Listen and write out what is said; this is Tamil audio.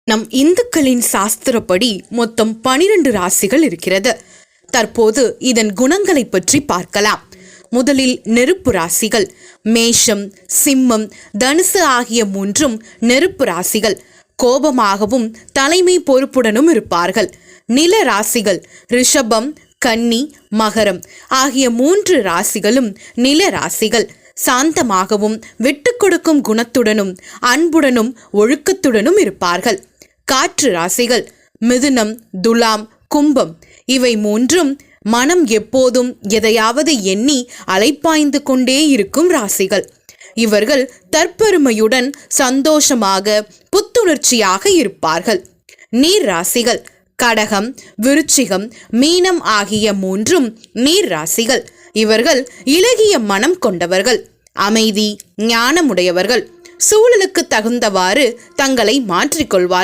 நம் இந்துக்களின் சாஸ்திரப்படி மொத்தம் 12 ராசிகள் இருக்கிறது. தற்போது இதன் குணங்களை பற்றி பார்க்கலாம். முதலில் நெருப்பு ராசிகள். மேஷம், சிம்மம், தனுசு ஆகிய 3 நெருப்பு ராசிகள். கோபமாகவும் தலைமை பொறுப்புடனும் இருப்பார்கள். நில ராசிகள் ரிஷபம், கன்னி, மகரம் ஆகிய 3 ராசிகளும் நில ராசிகள். சாந்தமாகவும் விட்டு கொடுக்கும் குணத்துடனும் அன்புடனும் ஒழுக்கத்துடனும் இருப்பார்கள். காற்று ராசிகள் மிதுனம், துலாம், கும்பம் இவை 3 மனம் எப்போதும் எதையாவது எண்ணி அலைப்பாய்ந்து கொண்டே இருக்கும் ராசிகள். இவர்கள் தற்பெருமையுடன் சந்தோஷமாக புத்துணர்ச்சியாக இருப்பார்கள். நீர் ராசிகள் கடகம், விருச்சிகம், மீனம் ஆகிய 3 நீர் ராசிகள். இவர்கள் இளகிய மனம் கொண்டவர்கள், அமைதி, ஞானமுடையவர்கள். சூழலுக்கு தகுந்தவாறு தங்களை மாற்றிக்கொள்வார்கள்.